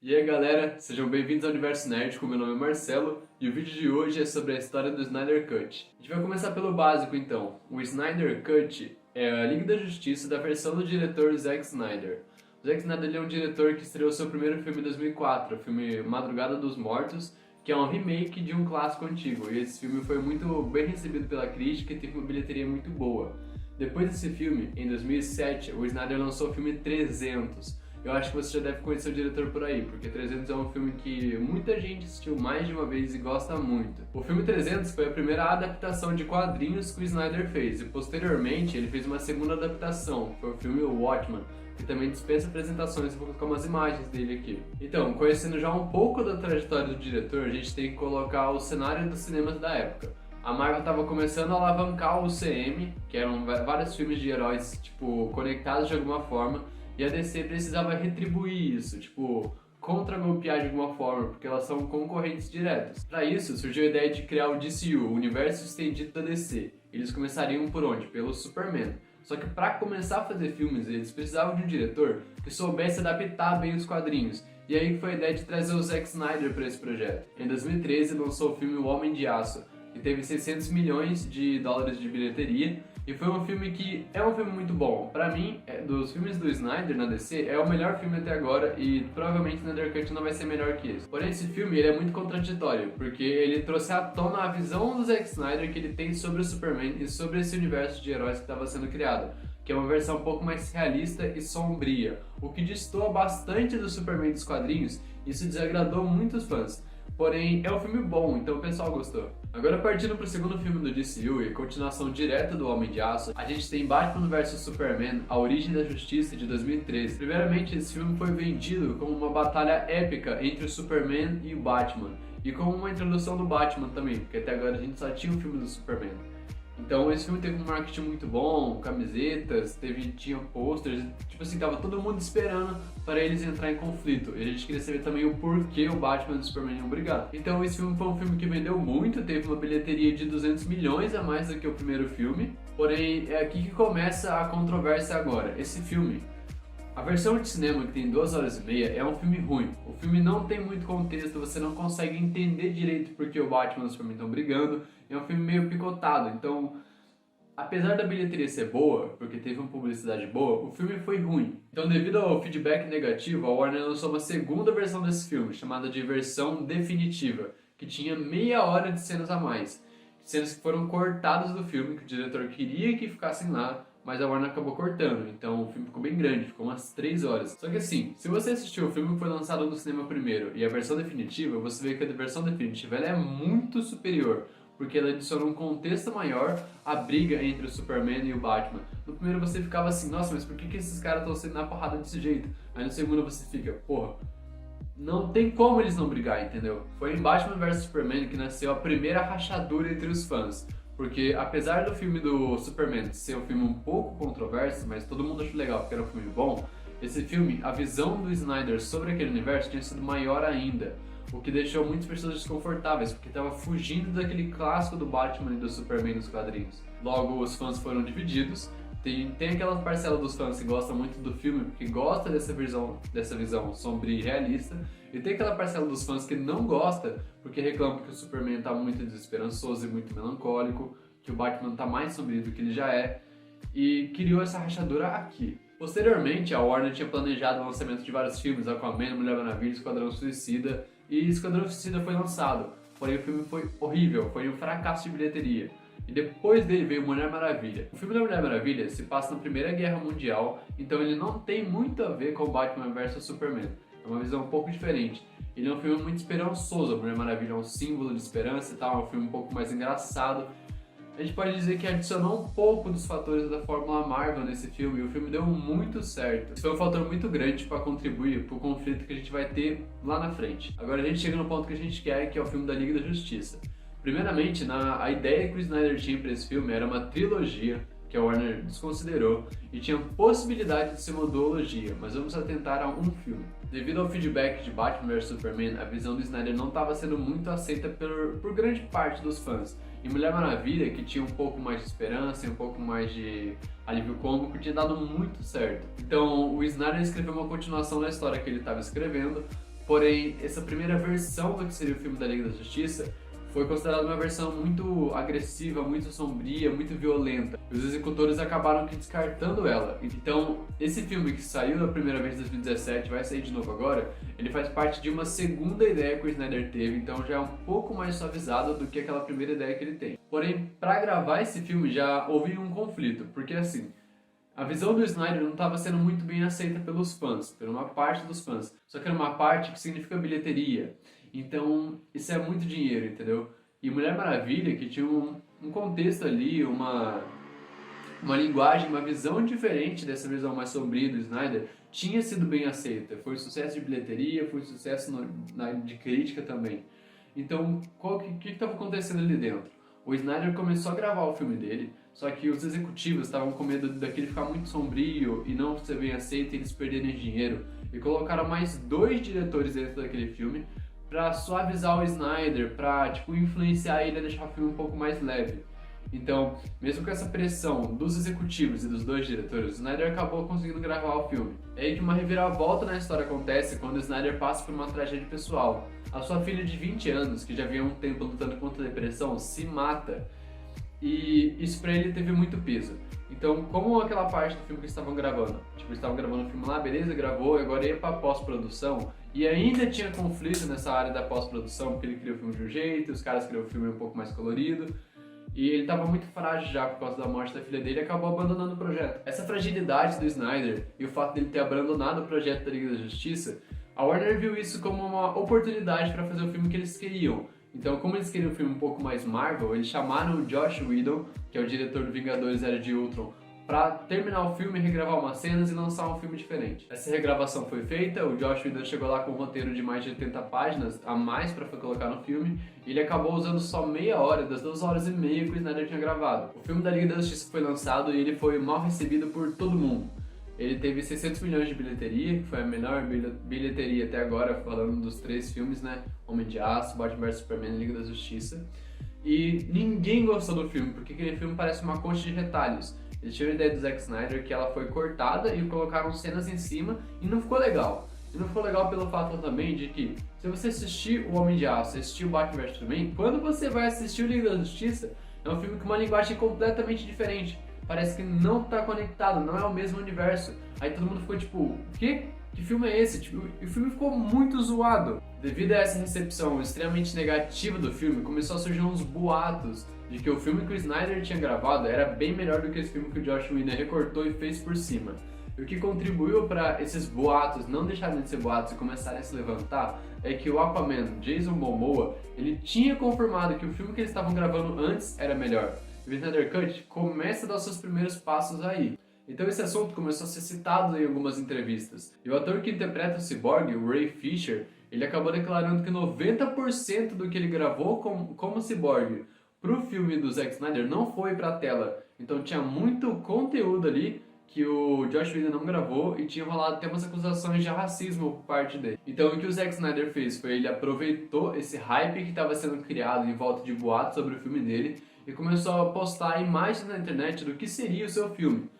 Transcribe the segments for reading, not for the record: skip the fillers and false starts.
E aí galera, sejam bem-vindos ao Universo Nerd, com meu nome é Marcelo e o vídeo de hoje é sobre a história do Snyder Cut. A gente vai começar pelo básico então. O Snyder Cut é a Liga da Justiça da versão do diretor Zack Snyder. O Zack Snyder ele é um diretor que estreou seu primeiro filme em 2004, o filme Madrugada dos Mortos, que é um remake de um clássico antigo, e esse filme foi muito bem recebido pela crítica e teve uma bilheteria muito boa. Depois desse filme, em 2007, o Snyder lançou o filme 300. Eu acho que você já deve conhecer o diretor por aí, porque 300 é um filme que muita gente assistiu mais de uma vez e gosta muito. O filme 300 foi a primeira adaptação de quadrinhos que o Snyder fez, e posteriormente ele fez uma segunda adaptação, que foi o filme Watchmen, que também dispensa apresentações, eu vou colocar umas imagens dele aqui. Então, conhecendo já um pouco da trajetória do diretor, a gente tem que colocar o cenário dos cinemas da época. A Marvel estava começando a alavancar o UCM, que eram vários filmes de heróis, tipo, conectados de alguma forma, e a DC precisava retribuir isso, tipo, contra-golpear de alguma forma, porque elas são concorrentes diretos. Para isso, surgiu a ideia de criar o DCU, o Universo Estendido da DC. Eles começariam por onde? Pelo Superman. Só que para começar a fazer filmes, eles precisavam de um diretor que soubesse adaptar bem os quadrinhos. E aí foi a ideia de trazer o Zack Snyder para esse projeto. Em 2013 lançou o filme O Homem de Aço, que teve 600 milhões de dólares de bilheteria, e foi um filme que é um filme muito bom. Pra mim, dos filmes do Snyder na DC, é o melhor filme até agora e provavelmente o Snyder Cut não vai ser melhor que esse. Porém, esse filme ele é muito contraditório, porque ele trouxe à tona a visão do Zack Snyder que ele tem sobre o Superman e sobre esse universo de heróis que estava sendo criado, que é uma versão um pouco mais realista e sombria, o que destoa bastante do Superman dos quadrinhos. Isso desagradou muitos fãs. Porém, é um filme bom, então o pessoal gostou. Agora, partindo pro segundo filme do DCU e continuação direta do Homem de Aço, a gente tem Batman vs Superman, A Origem da Justiça, de 2013. Primeiramente, esse filme foi vendido como uma batalha épica entre o Superman e o Batman, e como uma introdução do Batman também, porque até agora a gente só tinha o filme do Superman. Então esse filme teve um marketing muito bom, camisetas, tinha posters, tipo assim, tava todo mundo esperando para eles entrar em conflito. E a gente queria saber também o porquê o Batman e o Superman iam brigar. Então esse filme foi um filme que vendeu muito, teve uma bilheteria de 200 milhões a mais do que o primeiro filme. Porém, é aqui que começa a controvérsia agora. Esse filme, a versão de cinema, que tem 2 horas e meia, é um filme ruim. O filme não tem muito contexto, você não consegue entender direito porque o Batman e o Superman estão brigando. É um filme meio picotado, então, apesar da bilheteria ser boa, porque teve uma publicidade boa, o filme foi ruim. Então, devido ao feedback negativo, a Warner lançou uma segunda versão desse filme, chamada de versão definitiva, que tinha meia hora de cenas a mais. Cenas que foram cortadas do filme, que o diretor queria que ficassem lá, mas a Warner acabou cortando, então o filme ficou bem grande, ficou umas 3 horas. Só que assim, se você assistiu o filme que foi lançado no cinema primeiro e a versão definitiva, você vê que a versão definitiva ela é muito superior, porque ela adiciona um contexto maior à briga entre o Superman e o Batman. No primeiro você ficava assim, nossa, mas por que esses caras estão sendo na porrada desse jeito? Aí no segundo você fica, porra, não tem como eles não brigar, entendeu? Foi em Batman vs Superman que nasceu a primeira rachadura entre os fãs. Porque apesar do filme do Superman ser um filme um pouco controverso, mas todo mundo achou legal porque era um filme bom, esse filme, a visão do Snyder sobre aquele universo tinha sido maior ainda, o que deixou muitas pessoas desconfortáveis, porque estava fugindo daquele clássico do Batman e do Superman nos quadrinhos. Logo, os fãs foram divididos. Tem aquela parcela dos fãs que gosta muito do filme, porque gosta dessa visão sombria e realista, e tem aquela parcela dos fãs que não gosta, porque reclama que o Superman está muito desesperançoso e muito melancólico, que o Batman está mais sombrio do que ele já é, e criou essa rachadura aqui. Posteriormente, a Warner tinha planejado o lançamento de vários filmes, Aquaman, Mulher Maravilha, Esquadrão Suicida, e Esquadrão Suicida foi lançado, porém o filme foi horrível, foi um fracasso de bilheteria. E depois dele veio Mulher Maravilha. O filme da Mulher Maravilha se passa na Primeira Guerra Mundial, então ele não tem muito a ver com Batman vs Superman. É uma visão um pouco diferente. Ele é um filme muito esperançoso, a Mulher Maravilha é um símbolo de esperança e tal, é um filme um pouco mais engraçado. A gente pode dizer que adicionou um pouco dos fatores da Fórmula Marvel nesse filme, e o filme deu muito certo. Isso foi um fator muito grande para contribuir para o conflito que a gente vai ter lá na frente. Agora a gente chega no ponto que a gente quer, que é o filme da Liga da Justiça. Primeiramente, a ideia que o Snyder tinha para esse filme era uma trilogia, que a Warner desconsiderou, e tinha possibilidade de ser uma duologia, mas vamos atentar a um filme. Devido ao feedback de Batman vs Superman, a visão do Snyder não estava sendo muito aceita por grande parte dos fãs. E Mulher Maravilha, que tinha um pouco mais de esperança e um pouco mais de alívio cômico, tinha dado muito certo. Então o Snyder escreveu uma continuação da história que ele estava escrevendo, Porém, essa primeira versão do que seria o filme da Liga da Justiça foi considerada uma versão muito agressiva, muito sombria, muito violenta. Os executores acabaram que descartando ela. Então, esse filme que saiu da primeira vez em 2017, vai sair de novo agora, ele faz parte de uma segunda ideia que o Snyder teve, então já é um pouco mais suavizado do que aquela primeira ideia que ele tem. Porém, para gravar esse filme já houve um conflito, porque assim, a visão do Snyder não estava sendo muito bem aceita pelos fãs, por uma parte dos fãs. Só que era uma parte que significa bilheteria. Então, isso é muito dinheiro, entendeu? E Mulher Maravilha, que tinha um contexto ali, uma linguagem, uma visão diferente dessa visão mais sombria do Snyder, tinha sido bem aceita. Foi um sucesso de bilheteria, foi um sucesso de crítica também. Então, o que estava acontecendo ali dentro? O Snyder começou a gravar o filme dele, só que os executivos estavam com medo daquele ficar muito sombrio e não ser bem aceito e eles perderem dinheiro. E colocaram mais 2 diretores dentro daquele filme pra suavizar o Snyder, pra influenciar ele a deixar o filme um pouco mais leve. Então, mesmo com essa pressão dos executivos e dos 2 diretores, o Snyder acabou conseguindo gravar o filme. É aí que uma reviravolta na história acontece quando o Snyder passa por uma tragédia pessoal. A sua filha de 20 anos, que já vinha há um tempo lutando contra a depressão, se mata. E isso pra ele teve muito peso. Então, como aquela parte do filme que eles estavam gravando? Eles estavam gravando o filme lá, beleza, gravou, e agora ia pra pós-produção. E ainda tinha conflito nessa área da pós-produção, porque ele queria o filme de um jeito, os caras queriam o filme um pouco mais colorido. E ele estava muito frágil já por causa da morte da filha dele e acabou abandonando o projeto. Essa fragilidade do Snyder e o fato dele ter abandonado o projeto da Liga da Justiça, a Warner viu isso como uma oportunidade para fazer o filme que eles queriam. Então, como eles queriam um filme um pouco mais Marvel, eles chamaram o Joss Whedon, que é o diretor do Vingadores Era de Ultron, para terminar o filme, regravar umas cenas e lançar um filme diferente. Essa regravação foi feita, o Joss Whedon chegou lá com um roteiro de mais de 80 páginas a mais para colocar no filme, e ele acabou usando só meia hora das 2 horas e meia que o Snyder tinha gravado. O filme da Liga da Justiça foi lançado e ele foi mal recebido por todo mundo. Ele teve 600 milhões de bilheteria, que foi a menor bilheteria até agora, falando dos 3 filmes, né? Homem de Aço, Batman vs Superman e Liga da Justiça. E ninguém gostou do filme, porque aquele filme parece uma concha de retalhos. Eles tiveram a ideia do Zack Snyder que ela foi cortada e colocaram cenas em cima e não ficou legal. E não ficou legal pelo fato também de que, se você assistir O Homem de Aço, assistir o Batman vs Superman, quando você vai assistir o Liga da Justiça, é um filme com uma linguagem completamente diferente. Parece que não tá conectado, não é o mesmo universo. Aí todo mundo ficou tipo, o quê? Que filme é esse? O filme ficou muito zoado. Devido a essa recepção extremamente negativa do filme, começou a surgir uns boatos de que o filme que o Snyder tinha gravado era bem melhor do que esse filme que o Joss Whedon recortou e fez por cima. E o que contribuiu para esses boatos não deixarem de ser boatos e começarem a se levantar é que o Aquaman, Jason Momoa, ele tinha confirmado que o filme que eles estavam gravando antes era melhor. O Snyder Cut começa a dar seus primeiros passos aí. Então esse assunto começou a ser citado em algumas entrevistas. E o ator que interpreta o Cyborg, o Ray Fisher, ele acabou declarando que 90% do que ele gravou como Cyborg pro filme do Zack Snyder não foi pra tela. Então tinha muito conteúdo ali que o Joss Whedon não gravou e tinha rolado até umas acusações de racismo por parte dele. Então o que o Zack Snyder fez foi ele aproveitou esse hype que estava sendo criado em volta de boatos sobre o filme dele e começou a postar imagens na internet do que seria o seu filme.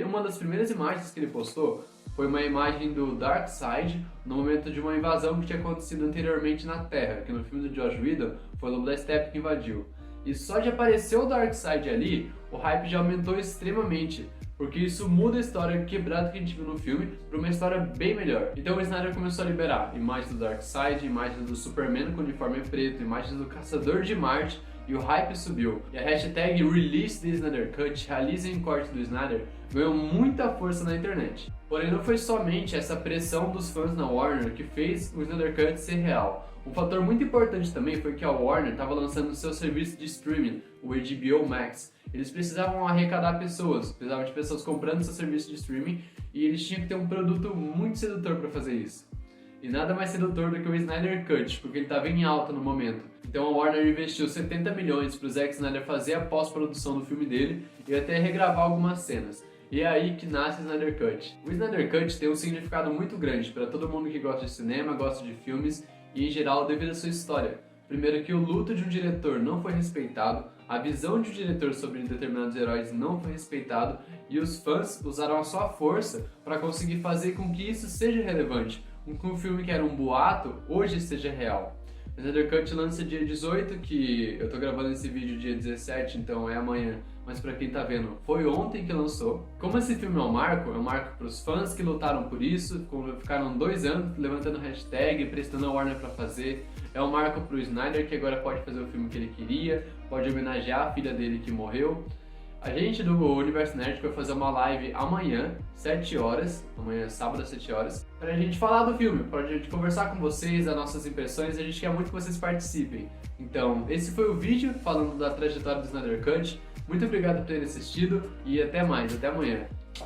Uma das primeiras imagens que ele postou foi uma imagem do Darkseid no momento de uma invasão que tinha acontecido anteriormente na Terra, que no filme do Joss Whedon foi o Lobo da Steppe que invadiu. E só de aparecer o Darkseid ali, o hype já aumentou extremamente, porque isso muda a história quebrada que a gente viu no filme para uma história bem melhor. Então o Snyder começou a liberar imagens do Darkseid, imagens do Superman com uniforme preto, imagens do Caçador de Marte, e o hype subiu. E a hashtag Release the Snyder Cut, realizem o corte do Snyder, ganhou muita força na internet. Porém, não foi somente essa pressão dos fãs na Warner que fez o Snyder Cut ser real. Um fator muito importante também foi que a Warner estava lançando seu serviço de streaming, o HBO Max. Eles precisavam arrecadar pessoas, precisavam de pessoas comprando seu serviço de streaming e eles tinham que ter um produto muito sedutor para fazer isso. E nada mais sedutor do que o Snyder Cut, porque ele estava em alta no momento. Então a Warner investiu 70 milhões para o Zack Snyder fazer a pós-produção do filme dele e até regravar algumas cenas. E é aí que nasce o Snyder Cut. O Snyder Cut tem um significado muito grande para todo mundo que gosta de cinema, gosta de filmes e em geral devido à sua história. Primeiro que o luto de um diretor não foi respeitado, a visão de um diretor sobre determinados heróis não foi respeitado e os fãs usaram a sua força para conseguir fazer com que isso seja relevante. com que um filme que era um boato hoje seja real. O Snyder Cut lança dia 18, que eu tô gravando esse vídeo dia 17, então é amanhã, mas pra quem tá vendo, foi ontem que lançou. Como esse filme é um marco pros fãs que lutaram por isso, ficaram 2 anos levantando hashtag, prestando a Warner pra fazer. É um marco pro Snyder, que agora pode fazer o filme que ele queria, pode homenagear a filha dele que morreu. A gente do Universo Nerd vai fazer uma live amanhã, 7 horas, amanhã sábado às 7 horas, pra gente falar do filme, pra gente conversar com vocês, as nossas impressões, a gente quer muito que vocês participem. Então, esse foi o vídeo falando da trajetória do Snyder Cut. Muito obrigado por terem assistido e até mais, até amanhã.